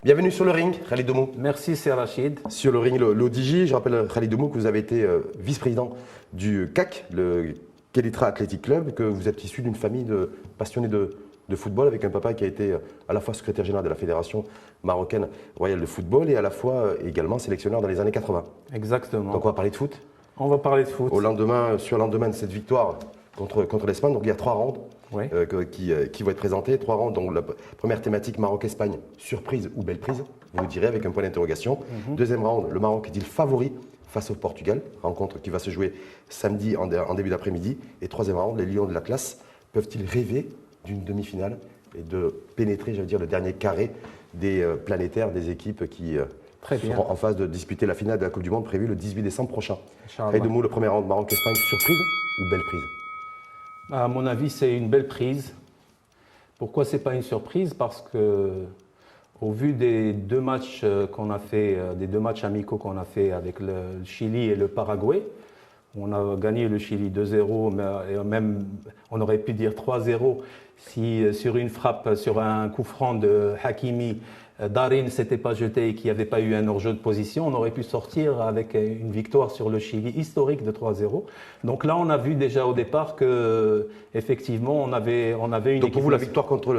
Bienvenue sur le ring, Khalid Domou. Merci, c'est Rachid. Sur le ring, l'ODJ, je rappelle Khalid Domou que vous avez été vice-président du CAC, le Kenitra Athletic Club, que vous êtes issu d'une famille de passionnés de football avec un papa qui a été à la fois secrétaire général de la Fédération marocaine royale de football et à la fois également sélectionneur dans les années 80. Exactement. Donc on va parler de foot. On va parler de foot. Sur le lendemain de cette victoire contre l'Espagne, donc il y a 3 rounds. Oui. Qui vont être présentés. 3 rounds, donc la première thématique Maroc-Espagne, surprise ou belle prise, vous nous direz avec un point d'interrogation. Deuxième round, le Maroc est-il favori face au Portugal, rencontre qui va se jouer samedi en début d'après-midi. Et troisième round, les Lions de l'Atlas peuvent-ils rêver d'une demi-finale et de pénétrer, j'allais dire, le dernier carré des planétaires, des équipes qui seront en phase de disputer la finale de la Coupe du Monde prévue le 18 décembre prochain. Khalid Domou, le premier round Maroc-Espagne, surprise ou belle prise? À mon avis, c'est une belle prise. Pourquoi ce n'est pas une surprise? Parce que, au vu des deux matchs qu'on a fait, des deux matchs amicaux qu'on a fait avec le Chili et le Paraguay, on a gagné le Chili 2-0, mais même on aurait pu dire 3-0 si sur une frappe, sur un coup franc de Hakimi, Darin ne s'était pas jeté et qu'il n'y avait pas eu un hors-jeu de position, on aurait pu sortir avec une victoire sur le Chili historique de 3-0. Donc là, on a vu déjà au départ que effectivement, on avait une. Donc pour vous, la victoire contre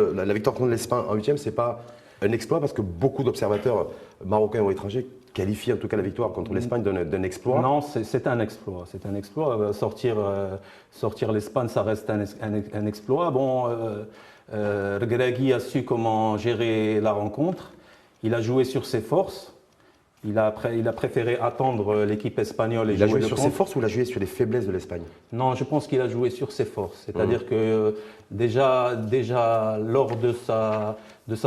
l'Espagne en huitième, c'est pas un exploit parce que beaucoup d'observateurs marocains ou étrangers qualifient en tout cas la victoire contre l'Espagne d'un exploit. Non, c'est un exploit. C'est un exploit. Sortir l'Espagne, ça reste un exploit. Bon. Regragui a su comment gérer la rencontre. Il a joué sur ses forces. Il a préféré attendre l'équipe espagnole. Il a joué sur ses forces ou il a joué sur les faiblesses de l'Espagne? Non, je pense qu'il a joué sur ses forces. C'est-à-dire que déjà lors de sa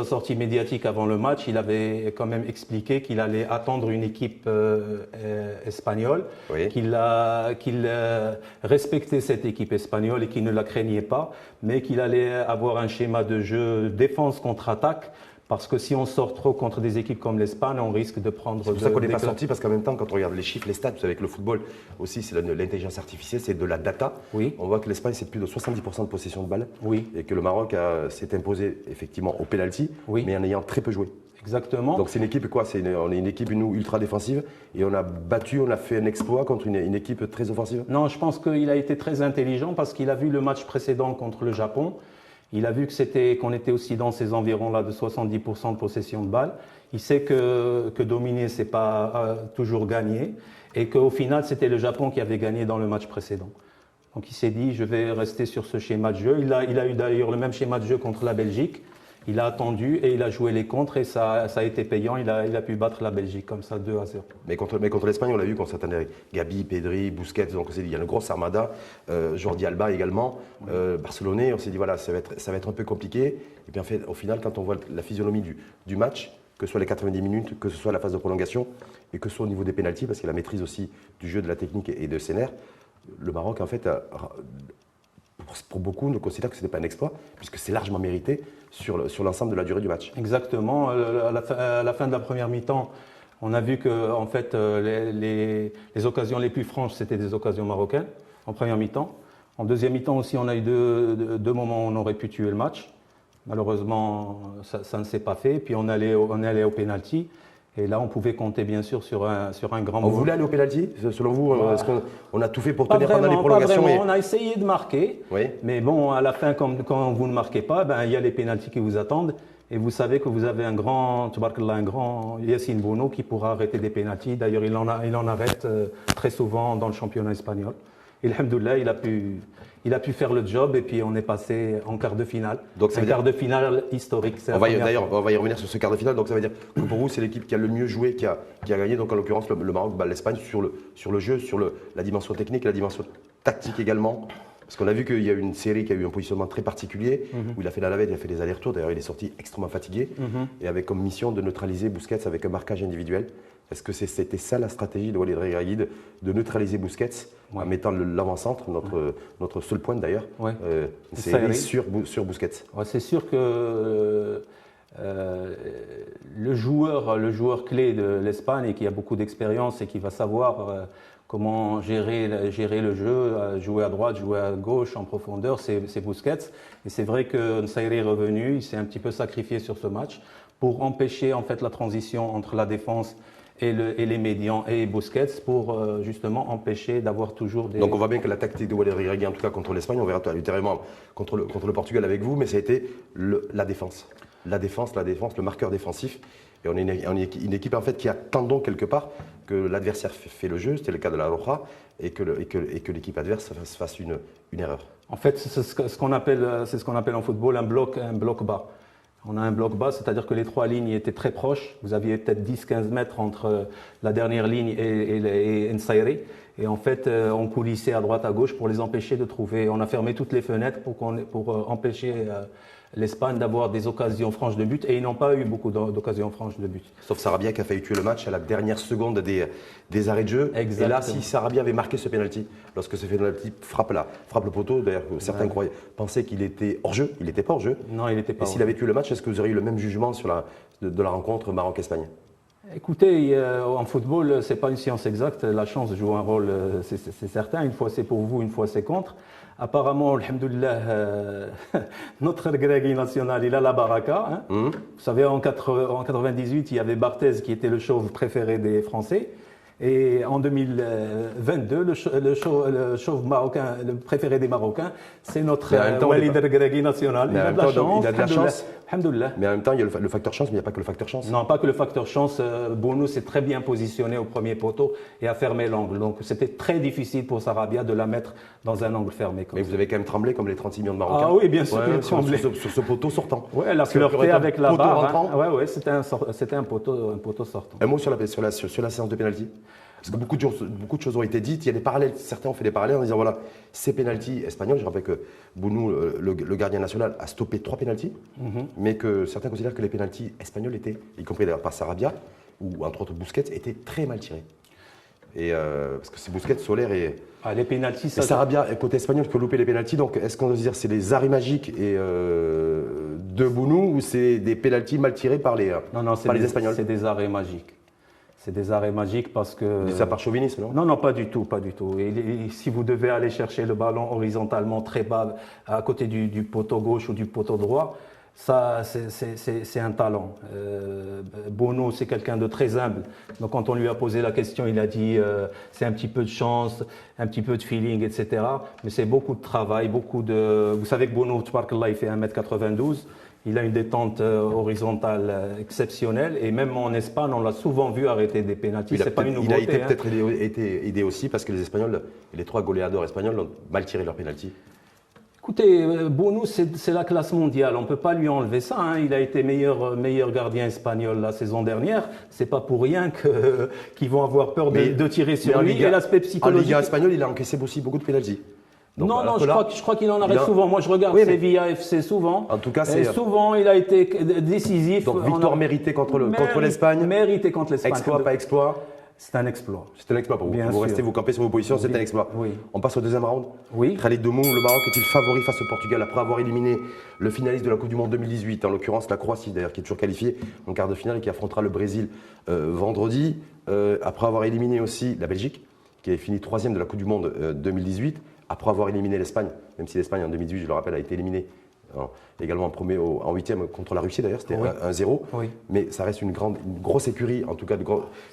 sortie médiatique avant le match, il avait quand même expliqué qu'il allait attendre une équipe espagnole, oui. qu'il respectait cette équipe espagnole et qu'il ne la craignait pas, mais qu'il allait avoir un schéma de jeu défense contre attaque. Parce que si on sort trop contre des équipes comme l'Espagne, on risque de prendre. C'est pour ça qu'on n'est pas sorti, parce qu'en même temps, quand on regarde les chiffres, les stats, avec le football aussi, c'est l'intelligence artificielle, c'est de la data. Oui. On voit que l'Espagne, c'est plus de 70% de possession de balle. Oui. Et que le Maroc s'est imposé effectivement au pénalty, oui. mais en ayant très peu joué. Exactement. Donc c'est une équipe quoi? On est une équipe ultra défensive et on a fait un exploit contre une équipe très offensive? Non, je pense qu'il a été très intelligent parce qu'il a vu le match précédent contre le Japon. Il a vu qu'on était aussi dans ces environs-là de 70% de possession de balle. Il sait que dominer, c'est pas toujours gagner et qu'au final, c'était le Japon qui avait gagné dans le match précédent. Donc il s'est dit, je vais rester sur ce schéma de jeu. Il a eu d'ailleurs le même schéma de jeu contre la Belgique. Il a attendu et il a joué les contres et ça a été payant. Il a pu battre la Belgique comme ça 2-0. Mais contre l'Espagne, on l'a vu quand s'attendait Gabi, Pedri, Busquets, donc il y a une grosse armada, Jordi Alba également, Barcelonais. On s'est dit voilà, ça va être un peu compliqué. Et puis en fait, au final, quand on voit la physionomie du match, que ce soit les 90 minutes, que ce soit la phase de prolongation et que ce soit au niveau des pénaltys, parce qu'il y a la maîtrise aussi du jeu, de la technique et de scénaire, le Maroc en fait pour beaucoup, ne considère que ce n'est pas un exploit, puisque c'est largement mérité sur l'ensemble de la durée du match. Exactement. À la fin de la première mi-temps, on a vu que en fait, les occasions les plus franches, c'était des occasions marocaines, en première mi-temps. En deuxième mi-temps aussi, on a eu deux moments où on aurait pu tuer le match. Malheureusement, ça ne s'est pas fait. Puis on allait au pénalty. Et là, on pouvait compter bien sûr sur un grand moment. On voulait aller au pénalty? Selon vous, est-ce qu'on a tout fait pour pas tenir vraiment, pendant les prolongations? Pas vraiment. On a essayé de marquer, oui. Mais bon, à la fin, quand vous ne marquez pas, il y a les pénaltys qui vous attendent. Et vous savez que vous avez un grand Yassine Bounou qui pourra arrêter des pénaltys. D'ailleurs, il en arrête très souvent dans le championnat espagnol. Et alhamdoulilah, il a pu faire le job et puis on est passé en quart de finale. Donc c'est un quart de finale historique. On va y revenir sur ce quart de finale. Donc ça veut dire que pour vous, c'est l'équipe qui a le mieux joué, qui a gagné. Donc en l'occurrence, le Maroc bat l'Espagne sur le jeu, sur la dimension technique, la dimension tactique également. Parce qu'on a vu qu'il y a eu une série qui a eu un positionnement très particulier, où il a fait la navette, il a fait des allers-retours. D'ailleurs, il est sorti extrêmement fatigué et avec comme mission de neutraliser Busquets avec un marquage individuel Est-ce que c'était ça la stratégie de Walid Regragui, de neutraliser Busquets en mettant l'avant-centre, notre seul point d'ailleurs, c'est sur Busquets? C'est sûr que le joueur clé de l'Espagne et qui a beaucoup d'expérience et qui va savoir comment gérer le jeu, jouer à droite, jouer à gauche, en profondeur, c'est Busquets. Et c'est vrai que Nsayri est revenu, il s'est un petit peu sacrifié sur ce match pour empêcher en fait la transition entre la défense et les médians et Busquets pour justement empêcher d'avoir toujours des... Donc on voit bien que la tactique de Walid Regragui, en tout cas contre l'Espagne, on verra ultérieurement contre le Portugal avec vous, mais ça a été la défense. La défense, le marqueur défensif. Et on est une équipe en fait qui attendons quelque part que l'adversaire fait le jeu, c'était le cas de la Roja, et que l'équipe adverse fasse une erreur. En fait, c'est ce qu'on appelle en football un bloc bas. On a un bloc bas, c'est-à-dire que les trois lignes étaient très proches. Vous aviez peut-être 10-15 mètres entre la dernière ligne et Nsayri. Et en fait, on coulissait à droite, à gauche pour les empêcher de trouver. On a fermé toutes les fenêtres pour empêcher l'Espagne d'avoir des occasions franches de but. Et ils n'ont pas eu beaucoup d'occasions franches de but. Sauf Sarabia qui a failli tuer le match à la dernière seconde des arrêts de jeu. Exactement. Et là, si Sarabia avait marqué ce penalty, lorsque ce penalty frappe le poteau, d'ailleurs certains pensaient qu'il était hors jeu, il n'était pas hors jeu. Non, il n'était pas. Et s'il avait tué le match, est-ce que vous auriez eu le même jugement de la rencontre Maroc-Espagne? Écoutez, en football, c'est pas une science exacte. La chance joue un rôle, c'est certain. Une fois c'est pour vous, une fois c'est contre. Apparemment, alhamdoulilah, notre Regragui national, il a la baraka. Vous savez, en 98, il y avait Barthez qui était le chauve préféré des Français. Et en 2022, le chauve marocain, le préféré des Marocains, c'est notre Walid Regragui national. Il a de la chance. Alhamdoulilah. Mais en même temps, il y a le facteur chance, mais il n'y a pas que le facteur chance. Non, pas que le facteur chance. Bounou s'est très bien positionné au premier poteau et a fermé l'angle. Donc c'était très difficile pour Sarabia de la mettre dans un angle fermé. Mais vous avez quand même tremblé comme les 36 millions de Marocains. Ah oui, bien sûr, tremblé. Sur ce poteau sortant. Oui, elle a flirté avec la barre. Ouais, c'était un poteau sortant. Un mot sur la séance de pénalty. Parce que beaucoup de choses ont été dites, il y a des parallèles, certains ont fait des parallèles en disant voilà, ces pénaltys espagnols, je rappelle que Bounou, le gardien national, a stoppé 3 pénaltys, mais que certains considèrent que les pénaltys espagnols étaient, y compris d'ailleurs par Sarabia, ou entre autres Busquets, étaient très mal tirés. Et parce que c'est Busquets, Soler et... les pénaltys, ça... Sarabia, côté espagnol, peut louper les pénaltys, donc est-ce qu'on doit se dire c'est les arrêts magiques de Bounou ou c'est des pénaltys mal tirés par les Espagnols? C'est des arrêts magiques. C'est des arrêts magiques parce que... C'est ça par chauvinisme, non? Non, pas du tout, pas du tout. Et si vous devez aller chercher le ballon horizontalement très bas à côté du poteau gauche ou du poteau droit, ça, c'est un talent. Bono, c'est quelqu'un de très humble. Donc quand on lui a posé la question, il a dit c'est un petit peu de chance, un petit peu de feeling, etc. Mais c'est beaucoup de travail, Vous savez que Bono, il fait 1m92. Il a une détente horizontale exceptionnelle et même en Espagne, on l'a souvent vu arrêter des pénaltys. C'est pas une nouveauté. Il a peut-être été aidé aussi parce que les Espagnols, les 3 goleadors espagnols ont mal tiré leurs pénaltys. Écoutez, Bono, c'est la classe mondiale. On ne peut pas lui enlever ça. Il a été meilleur gardien espagnol la saison dernière. C'est pas pour rien qu'ils vont avoir peur de tirer sur lui. Et l'aspect psychologique. En Ligue espagnole, il a encaissé aussi beaucoup de pénaltys. Donc, non, je crois qu'il en arrête souvent. Moi, je regarde Sevilla FC souvent. En tout cas, souvent, il a été décisif. Donc, victoire méritée contre l'Espagne. Méritée contre l'Espagne. Exploit, pas exploit. C'est un exploit. C'est un exploit pour vous. Vous restez, vous campez sur vos positions, c'est un exploit. Oui. On passe au deuxième round. Oui. Khalid Domou, le Maroc est-il favori face au Portugal après avoir éliminé le finaliste de la Coupe du Monde 2018, en l'occurrence la Croatie d'ailleurs, qui est toujours qualifiée en quart de finale et qui affrontera le Brésil vendredi. Après avoir éliminé aussi la Belgique, qui avait fini 3e de la Coupe du Monde 2018. Après avoir éliminé l'Espagne, même si l'Espagne en 2018, je le rappelle, a été éliminée également en 8e contre la Russie d'ailleurs, c'était 1-0. Oui. Mais ça reste une grosse écurie, en tout cas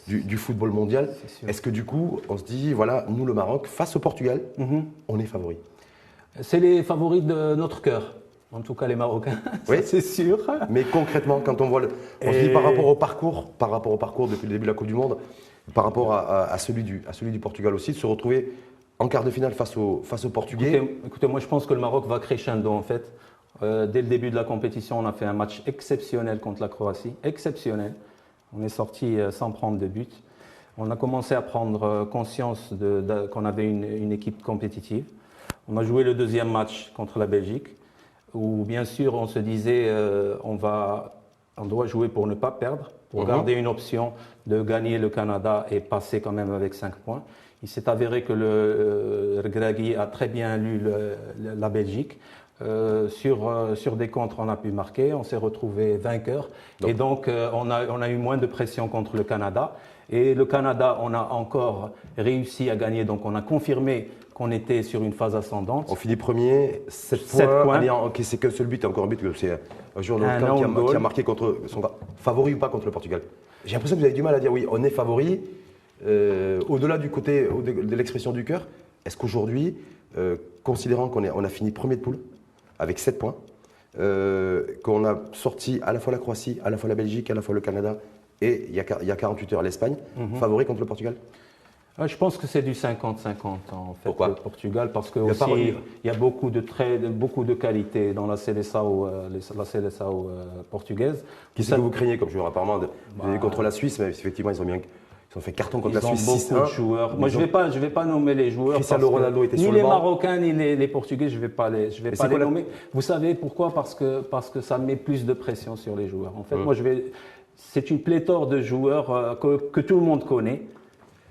du football mondial. Est-ce que du coup, on se dit, voilà, nous le Maroc, face au Portugal, on est favoris? C'est les favoris de notre cœur. En tout cas, les Marocains, oui. C'est sûr. Mais concrètement, quand on voit on se dit par rapport au parcours depuis le début de la Coupe du Monde, par rapport à celui du Portugal aussi, de se retrouver en quart de finale face au Portugais. Écoutez, moi je pense que le Maroc va crescendo en fait. Dès le début de la compétition, on a fait un match exceptionnel contre la Croatie. Exceptionnel. On est sorti sans prendre de but. On a commencé à prendre conscience qu'on avait une équipe compétitive. On a joué le deuxième match contre la Belgique, où bien sûr on se disait on doit jouer pour ne pas perdre, pour garder une option de gagner le Canada et passer quand même avec 5 points. Il s'est avéré que le Regragui a très bien lu la Belgique. Sur des contres, on a pu marquer, on s'est retrouvé vainqueur. Et donc, on a eu moins de pression contre le Canada. Et le Canada, on a encore réussi à gagner. Donc, on a confirmé qu'on était sur une phase ascendante. On finit premier, 7 points. C'est qu'un seul but, encore un but. C'est un joueur de camp qui a marqué contre son favori ou pas contre le Portugal. J'ai l'impression que vous avez du mal à dire oui, on est favori. Au-delà du côté de l'expression du cœur, est-ce qu'aujourd'hui, considérant qu'on a fini premier de poule avec 7 points, qu'on a sorti à la fois la Croatie, à la fois la Belgique, à la fois le Canada et il y a 48 heures l'Espagne, favori contre le Portugal? Je pense que c'est du 50-50 en fait. Pourquoi? Le Portugal, parce que il y a beaucoup de qualité dans la Seleção portugaise. Qui c'est que vous craignez comme joueur apparemment contre la Suisse, mais effectivement ils ont fait carton contre la Suisse. Ils ont beaucoup de joueurs. Moi, je vais pas nommer les joueurs. Cristiano Ronaldo était sur le banc. Ni les Marocains, ni les Portugais, je vais pas les nommer. Vous savez pourquoi? Parce que ça met plus de pression sur les joueurs. En fait, c'est une pléthore de joueurs que tout le monde connaît.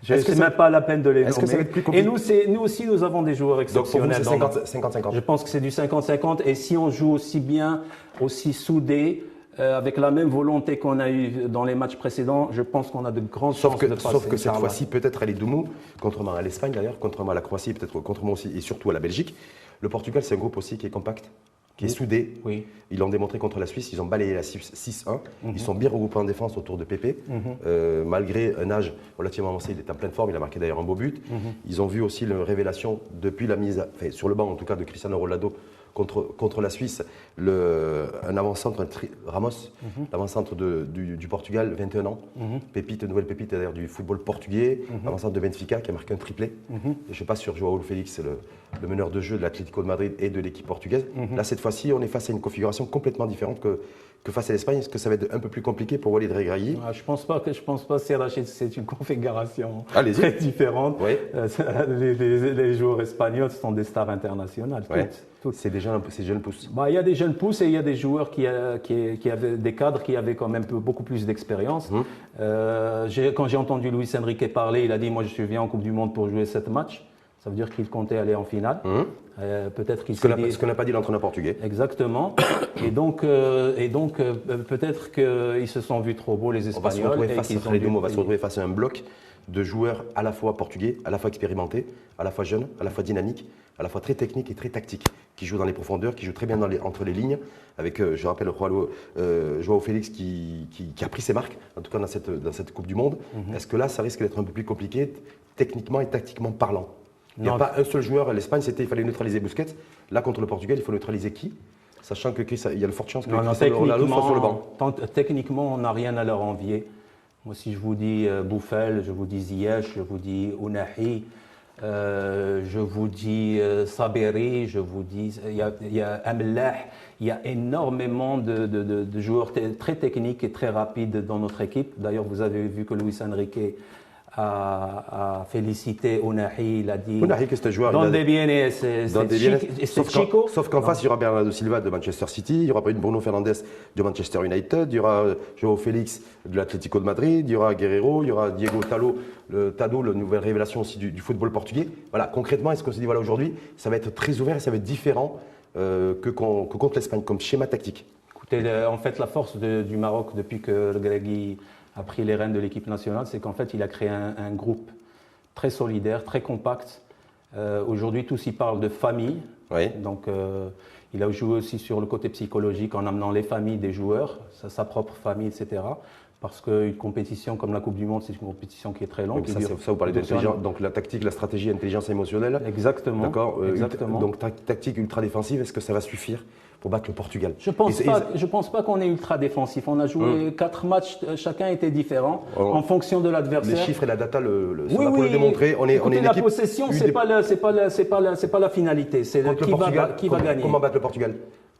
C'est même pas la peine de les nommer. Que ça va être plus compliqué? Et nous aussi, nous avons des joueurs exceptionnels. Donc pour vous, c'est 50-50. Je pense que c'est du 50-50. Et si on joue aussi bien, aussi soudé, avec la même volonté qu'on a eu dans les matchs précédents, je pense qu'on a de grandes chances de passer. Sauf que cette fois-ci, peut-être à l'Idoumou, contrairement à l'Espagne d'ailleurs, contrairement à la Croatie, peut-être contrairement aussi et surtout à la Belgique, le Portugal, c'est un groupe aussi qui est compact, qui est soudé. Oui. Ils l'ont démontré contre la Suisse, ils ont balayé la 6-1. Ils sont bien regroupés en défense autour de Pépé. Malgré un âge relativement avancé, il est en pleine forme, il a marqué d'ailleurs un beau but. Ils ont vu aussi la révélation depuis la mise sur le banc en tout cas de Cristiano Ronaldo contre la Suisse, un avant-centre, Ramos, l'avant-centre du Portugal, 21 ans, nouvelle pépite d'ailleurs du football portugais, avant-centre de Benfica qui a marqué un triplé. Je ne sais pas sur Joao Félix, le meneur de jeu de l'Atlético de Madrid et de l'équipe portugaise. Là, cette fois-ci, on est face à une configuration complètement différente que face à l'Espagne. Est-ce que ça va être un peu plus compliqué pour Walid Regragui? Je pense pas, Rachid, c'est une configuration Allez-y. très différente. Oui. Les joueurs espagnols sont des stars internationales. Toutes. C'est des jeunes pousses. Il y a des jeunes pousses et il y a des joueurs qui avaient des cadres qui avaient quand même beaucoup plus d'expérience. Quand j'ai entendu Luis Enrique parler, il a dit moi je suis venu en Coupe du Monde pour jouer 7 matchs. Ça veut dire qu'il comptait aller en finale. Peut-être qu'il ce que n'a pas dit l'entraîneur portugais. Exactement. et donc peut-être qu'ils se sont vus trop beaux les Espagnols. On va se retrouver face à un bloc de joueurs à la fois portugais, à la fois expérimentés, à la fois jeunes, à la fois dynamiques, à la fois très techniques et très tactiques, qui jouent dans les profondeurs, qui jouent très bien entre les lignes, avec, je rappelle, Joao Félix qui a pris ses marques, en tout cas dans cette Coupe du Monde. Est-ce que là, ça risque d'être un peu plus compliqué, techniquement et tactiquement parlant? Il n'y a pas un seul joueur. L'Espagne, il fallait neutraliser Busquets. Là, contre le Portugal, il faut neutraliser qui? Sachant qu'il y a de fortes chances que Cristiano Ronaldo soit sur le banc. Techniquement, on n'a rien à leur envier. Moi, si je vous dis Bouffel, je vous dis Ziyech, je vous dis Ounahi, je vous dis Saberi, je vous dis il y a Amellah, il y a énormément de joueurs très techniques et très rapides dans notre équipe. D'ailleurs, vous avez vu que Luis Enrique a félicité Ounahi, il a dit Ounahi, que c'est un joueur. Sauf qu'en face, il y aura Bernardo Silva de Manchester City, il y aura Bruno Fernandes de Manchester United, il y aura Joao Félix de l'Atlético de Madrid, il y aura Guerreiro, il y aura Diego Tado, la nouvelle révélation aussi du football portugais. Voilà, concrètement, est-ce qu'on se dit voilà, aujourd'hui, ça va être très ouvert et ça va être différent que contre l'Espagne comme schéma tactique? Écoutez, en fait, la force du Maroc depuis que Regragui a pris les rênes de l'équipe nationale, c'est qu'en fait, il a créé un groupe très solidaire, très compact. Aujourd'hui, tous y parlent de famille. Oui. Donc, il a joué aussi sur le côté psychologique en amenant les familles des joueurs, sa propre famille, etc. Parce qu'une compétition comme la Coupe du Monde, c'est une compétition qui est très longue. Donc ça, vous parlez d'intelligence, donc la tactique, la stratégie, l'intelligence émotionnelle. Exactement. D'accord. Exactement. Donc tactique ultra défensive, est-ce que ça va suffire pour battre le Portugal? Je pense pas qu'on est ultra défensif. On a joué 4 matchs, chacun était différent en fonction de l'adversaire. Les chiffres et la data, ça va le démontrer. On est une la équipe. Possession, c'est pas la finalité. C'est qui va gagner. Comment battre le Portugal?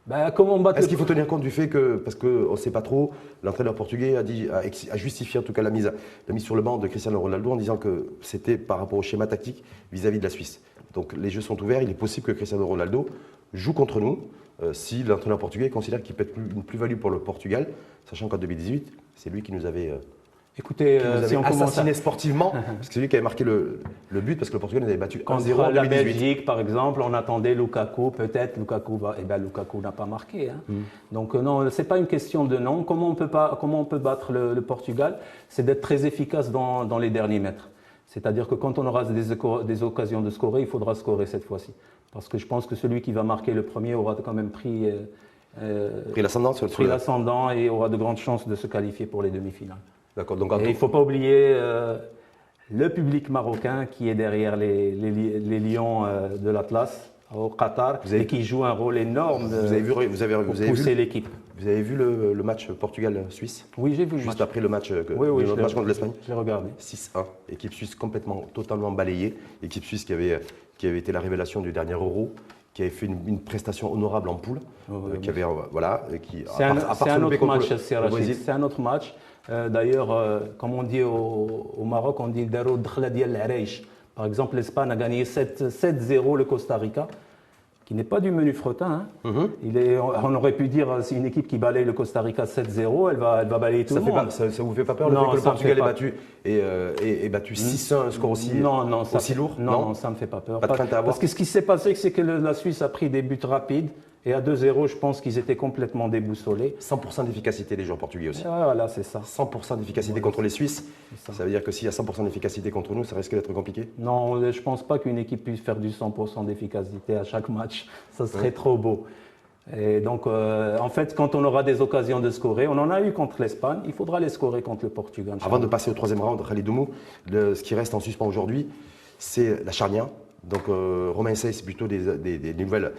Est-ce qu'il faut tenir compte du fait que, parce qu'on ne sait pas trop, l'entraîneur portugais a justifié en tout cas la mise sur le banc de Cristiano Ronaldo en disant que c'était par rapport au schéma tactique vis-à-vis de la Suisse. Donc les jeux sont ouverts, il est possible que Cristiano Ronaldo joue contre nous si l'entraîneur portugais considère qu'il peut être une plus-value pour le Portugal, sachant qu'en 2018, c'est lui qui nous avait, Écoutez, si on commence assassiné sportivement, parce que c'est lui qui avait marqué le but, parce que le Portugal nous avait battu 1-0 en contre la 2018. Belgique, par exemple, on attendait Lukaku, peut-être Lukaku va. Eh bien, Lukaku n'a pas marqué. Hein. Donc non, c'est pas une question de nom. Comment on peut battre le Portugal? C'est d'être très efficace dans les derniers mètres. C'est-à-dire que quand on aura des occasions de scorer, il faudra scorer cette fois-ci. Parce que je pense que celui qui va marquer le premier aura quand même pris l'ascendant et aura de grandes chances de se qualifier pour les demi-finales. D'accord. Donc, Et il ne faut pas oublier le public marocain qui est derrière les lions de l'Atlas au Qatar et qui joue un rôle énorme pour pousser l'équipe. Vous avez vu le match Portugal-Suisse? Oui, j'ai vu le match. Juste après le match, le match contre l'Espagne. Je l'ai regardé. 6-1. Équipe suisse totalement balayée. Équipe suisse qui avait été la révélation du dernier Euro, qui avait fait une prestation honorable en poule. C'est un autre match, c'est un autre match. D'ailleurs, comme on dit au Maroc, on dit Daro Dhla Dial Areish. Par exemple, l'Espagne a gagné 7-0 le Costa Rica, qui n'est pas du menu fretin. Hein. On aurait pu dire, c'est une équipe qui balaye le Costa Rica 7-0, elle va balayer tout le monde. Ça vous fait pas peur le fait que le Portugal est battu 6-1, un score aussi lourd? Non, ça ne me fait pas peur. Pas de crainte à avoir. Parce que ce qui s'est passé, c'est que la Suisse a pris des buts rapides. Et à 2-0, je pense qu'ils étaient complètement déboussolés. 100% d'efficacité des joueurs portugais aussi. Voilà, c'est ça. 100% d'efficacité contre les Suisses. Ça veut dire que s'il y a 100% d'efficacité contre nous, ça risque d'être compliqué? Non, je ne pense pas qu'une équipe puisse faire du 100% d'efficacité à chaque match. Ça serait trop beau. Et donc, en fait, quand on aura des occasions de scorer, on en a eu contre l'Espagne, il faudra les scorer contre le Portugal. Avant de passer au troisième round, Khalid Oumou, ce qui reste en suspens aujourd'hui, c'est la charnière. Donc Romain Sey, c'est plutôt des nouvelles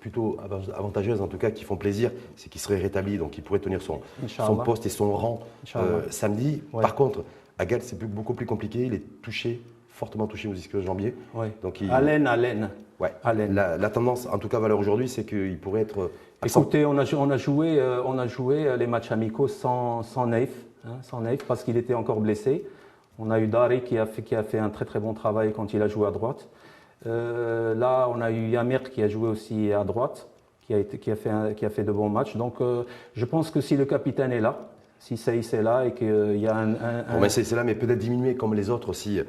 plutôt avantageuses, en tout cas, qui font plaisir. C'est qu'il serait rétabli, donc il pourrait tenir son poste et son rang samedi. Ouais. Par contre, Aguerd, c'est beaucoup plus compliqué. Il est fortement touché aux ischio-jambiers. Ouais. Allen. Ouais. La tendance, en tout cas, valeur aujourd'hui, c'est qu'il pourrait être. Écoutez, on a joué les matchs amicaux sans Naïf, parce qu'il était encore blessé. On a eu Dari qui a fait un très très bon travail quand il a joué à droite. Là, on a eu Yamir qui a joué aussi à droite, qui a fait de bons matchs. Donc, je pense que si le capitaine est là, si Saïs est là et qu'il y a un… Bon, Saïs est là, mais peut-être diminué comme les autres aussi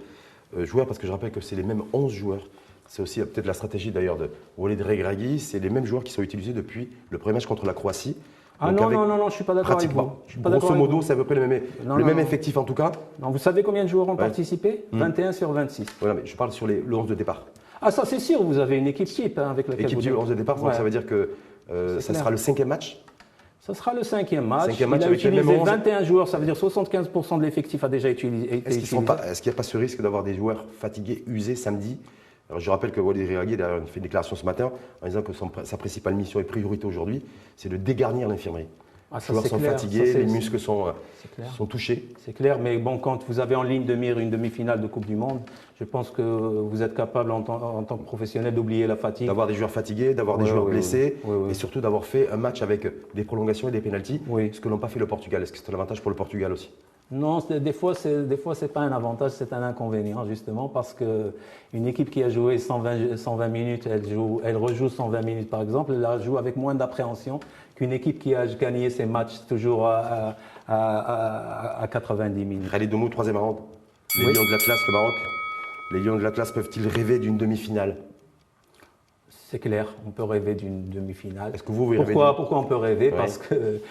joueurs, parce que je rappelle que c'est les mêmes 11 joueurs. C'est aussi peut-être la stratégie d'ailleurs de Walid Regragui. C'est les mêmes joueurs qui sont utilisés depuis le premier match contre la Croatie. Donc non, je ne suis pas d'accord avec vous. Grosso modo, c'est à peu près le même effectif en tout cas. Non, vous savez combien de joueurs ont participé? 21 sur 26. Voilà, mais je parle sur le 11 de départ. Ah, ça c'est sûr, vous avez une équipe type avec laquelle équipe type 11 de départ, donc ça veut dire que ça sera le 5e match. Ça sera le 5e match. Il a utilisé 21 joueurs, ça veut dire 75% de l'effectif a déjà été utilisé. Est-ce qu'il n'y a pas ce risque d'avoir des joueurs fatigués, usés samedi? Alors, je rappelle que Walid Regragui a fait une déclaration ce matin en disant que sa principale mission et priorité aujourd'hui, c'est de dégarnir l'infirmerie. Les joueurs sont fatigués, les muscles sont touchés. C'est clair, mais bon, quand vous avez en ligne de mire une demi-finale de Coupe du Monde, je pense que vous êtes capable en tant que professionnel d'oublier la fatigue. D'avoir des joueurs fatigués, d'avoir des joueurs blessés et surtout d'avoir fait un match avec des prolongations et des pénaltys, ce que n'ont pas fait le Portugal. Est-ce que c'est un avantage pour le Portugal aussi? Non, des fois, c'est pas un avantage, c'est un inconvénient, justement, parce qu'une équipe qui a joué 120 minutes, elle rejoue 120 minutes, par exemple, elle joue avec moins d'appréhension qu'une équipe qui a gagné ses matchs toujours à 90 minutes. Khalid Oumou, troisième round. Les Lions de l'Atlas, le Maroc. Les Lions de l'Atlas peuvent-ils rêver d'une demi-finale? C'est clair, on peut rêver d'une demi-finale. Est-ce que vous rêvez Pourquoi on peut rêver? Parce que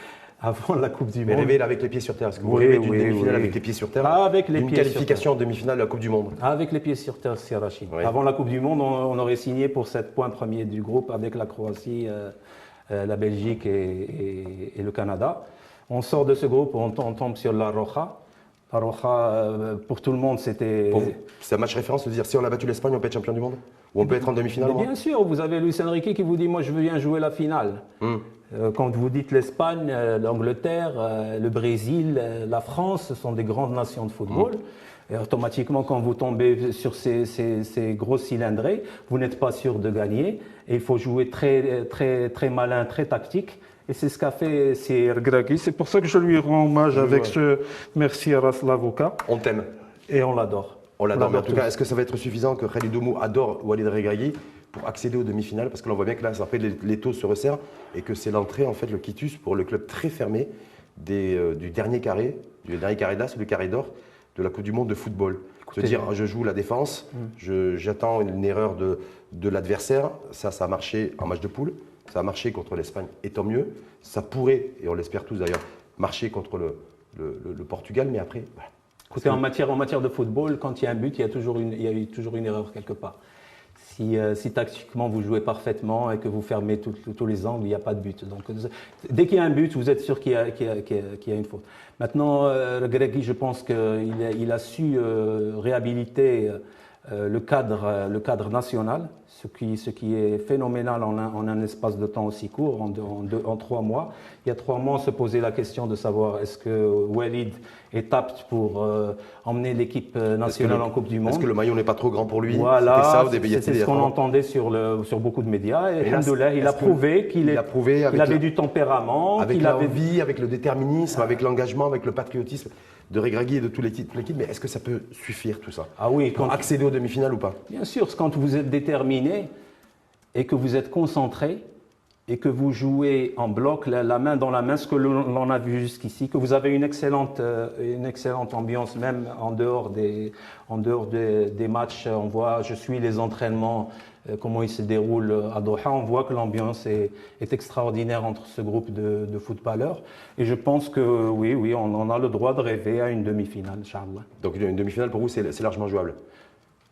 avant la Coupe du Monde. Mais rêver avec les pieds sur terre. Est-ce que vous rêvez d'une demi-finale avec les pieds sur terre? Avec les pieds qualification en demi-finale de la Coupe du Monde. Avec les pieds sur terre, c'est Rachid. Avant la Coupe du Monde, on aurait signé pour 7 points premiers du groupe avec la Croatie, la Belgique et le Canada. On sort de ce groupe, on tombe sur la Roja. La Roja, pour tout le monde, c'était… C'est un match référence de dire si on a battu l'Espagne, on peut être champion du monde? Ou on peut être en demi-finale? Bien sûr, vous avez Luis Enrique qui vous dit moi je veux bien jouer la finale. Quand vous dites l'Espagne, l'Angleterre, le Brésil, la France, ce sont des grandes nations de football. Et automatiquement, quand vous tombez sur ces gros cylindrés, vous n'êtes pas sûr de gagner. Et il faut jouer très, très, très malin, très tactique. Et c'est ce qu'a fait Regragui. C'est pour ça que je lui rends hommage avec ce merci à Raslavoka. On t'aime. Et on l'adore. On l'adore. Mais en tout cas, est-ce que ça va être suffisant que Khalid Oumou adore Walid Regragui pour accéder aux demi-finales? Parce que l'on voit bien que là, après, les taux se resserrent et que c'est l'entrée, en fait, le quitus pour le club très fermé du dernier carré d'as ou du carré d'or de la Coupe du Monde de football. Se dire, je joue la défense, j'attends une erreur de l'adversaire. Ça a marché en match de poule, ça a marché contre l'Espagne, et tant mieux. Ça pourrait, et on l'espère tous d'ailleurs, marcher contre le Portugal, mais après... Voilà. Écoutez, en matière de football, quand il y a un but, il y a toujours une erreur quelque part. Si tactiquement vous jouez parfaitement et que vous fermez tous les angles, il n'y a pas de but. Donc, dès qu'il y a un but, vous êtes sûr qu'il y a une faute. Maintenant, Regragui, je pense qu'il a su réhabiliter le cadre national, ce qui est phénoménal en un espace de temps aussi court, en 3 mois. Il y a 3 mois, on se posait la question de savoir est-ce que Walid est apte pour emmener l'équipe nationale en Coupe du Monde. Est-ce que le maillot n'est pas trop grand pour lui? Voilà, c'était ce qu'on entendait sur beaucoup de médias. Et alhamdoulilah, il a prouvé qu'il avait du tempérament. Avec l'envie, avec le déterminisme, avec l'engagement, avec le patriotisme de Regragui et de toute l'équipe. Mais est-ce que ça peut suffire tout ça? Ah oui, pour accéder aux demi-finales ou pas? Bien sûr, quand vous êtes déterminé et que vous êtes concentré et que vous jouez en bloc, la main dans la main, ce que l'on a vu jusqu'ici, que vous avez une excellente ambiance même en dehors des matchs. On voit, je suis les entraînements, comment ils se déroulent à Doha. On voit que l'ambiance est extraordinaire entre ce groupe de footballeurs. Et je pense que oui, on a le droit de rêver à une demi-finale, Inch'Allah. Donc une demi-finale pour vous, c'est largement jouable?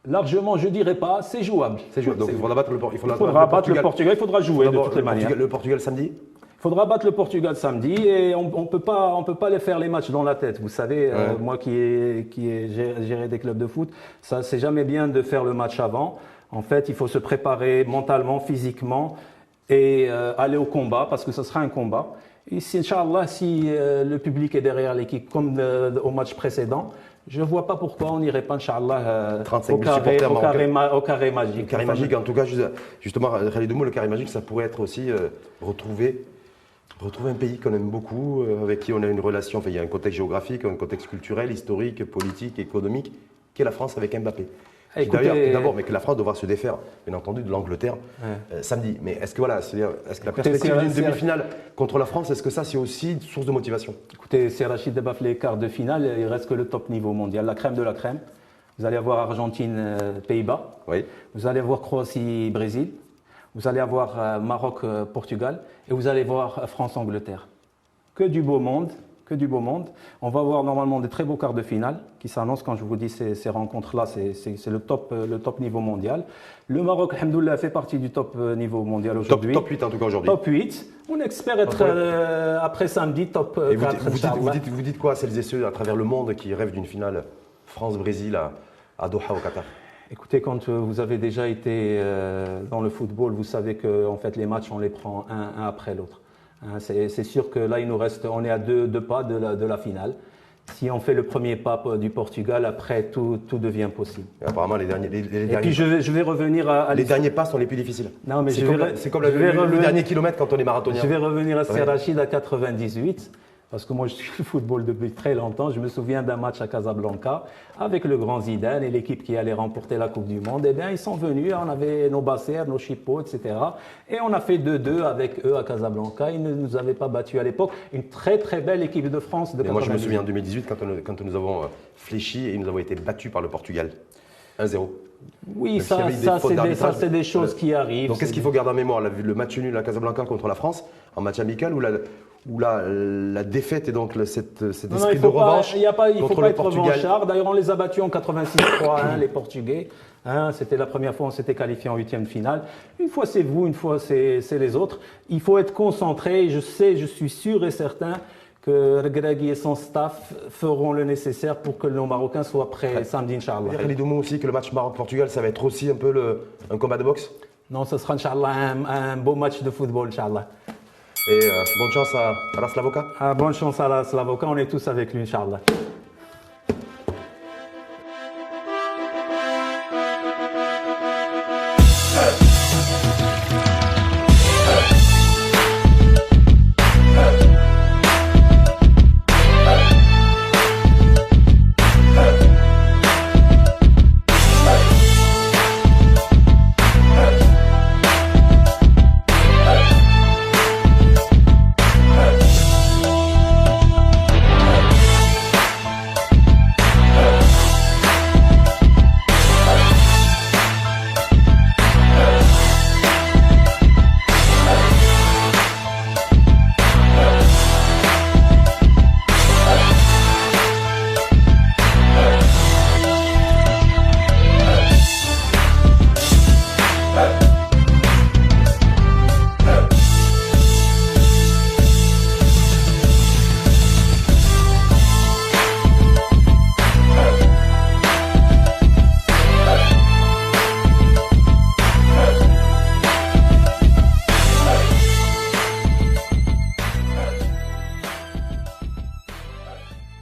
Largement, je ne dirais pas, c'est jouable. C'est jouable. Donc il faudra battre le Portugal. Le Portugal, il faudra jouer de toutes les manières. Le Portugal samedi? Il faudra battre le Portugal samedi et on peut pas les faire les matchs dans la tête. Vous savez, moi qui ai géré des clubs de foot, ça c'est jamais bien de faire le match avant. En fait, il faut se préparer mentalement, physiquement et aller au combat parce que ce sera un combat. Et si, Inch'Allah, si le public est derrière l'équipe comme au match précédent, je ne vois pas pourquoi on n'irait pas, Inch'Allah, au carré magique. Le carré magique, en tout cas, justement, Khalid Mou, le carré magique, ça pourrait être aussi retrouver un pays qu'on aime beaucoup, avec qui on a une relation, enfin, il y a un contexte géographique, un contexte culturel, historique, politique, économique, qui est la France avec Mbappé. D'abord, mais que la France devra se défaire, bien entendu, de l'Angleterre samedi. Mais est-ce que la perspective d'une demi-finale contre la France, est-ce que ça, c'est aussi une source de motivation? Écoutez, c'est Rachid Debaf, les quarts de finale, il reste que le top niveau mondial, la crème de la crème. Vous allez avoir Argentine, Pays-Bas. Oui. Vous allez avoir Croatie, Brésil. Vous allez avoir Maroc, Portugal. Et vous allez voir France, Angleterre. Que du beau monde. On va avoir normalement de très beaux quarts de finale qui s'annoncent. Quand je vous dis ces rencontres-là, c'est le top niveau mondial. Le Maroc, alhamdoulilah, fait partie du top niveau mondial aujourd'hui. Top 8 en tout cas aujourd'hui. Top 8. On espère être après samedi top 4. Vous dites quoi à celles et ceux à travers le monde qui rêvent d'une finale France-Brésil à Doha au Qatar? Écoutez, quand vous avez déjà été dans le football, vous savez que en fait, les matchs, on les prend un après l'autre. C'est sûr que là, on est à deux pas de la finale. Si on fait le premier pas du Portugal, après, tout devient possible. Et apparemment, les derniers. Et puis, je vais revenir à les derniers pas sont les plus difficiles. Non, mais c'est comme le dernier kilomètre quand on est marathonien. Je vais revenir à Serrachid à 98. Parce que moi, je suis le football depuis très longtemps. Je me souviens d'un match à Casablanca avec le grand Zidane et l'équipe qui allait remporter la Coupe du Monde. Eh bien, ils sont venus, on avait nos bassers, nos chipots, etc. Et on a fait 2-2 avec eux à Casablanca. Ils ne nous avaient pas battus à l'époque. Une très, très belle équipe de France de 98. Moi, je me souviens en 2018, quand nous avons fléchi et nous avons été battus par le Portugal. 1-0. Oui, ça c'est des choses qui arrivent. Donc, qu'est-ce qu'il faut garder en mémoire? Le match nul à Casablanca contre la France, en match amical, ou la défaite et donc cet esprit de revanche il ne faut pas être revanchard. D'ailleurs, on les a battus en 86-3, les Portugais. C'était la première fois qu'on s'était qualifié en 8e de finale. Une fois c'est vous, une fois c'est les autres. Il faut être concentré. Je suis sûr et certain que Regragui et son staff feront le nécessaire pour que nos Marocains soient prêts samedi, Inch'Allah. Khalid Mou aussi que le match Maroc-Portugal, ça va être aussi un peu un combat de boxe? Non, ce sera, Inch'Allah, un beau match de football, Inch'Allah. Et bonne chance à la Slavoka. Bonne chance à la Slavoka, on est tous avec lui, Inch'Allah.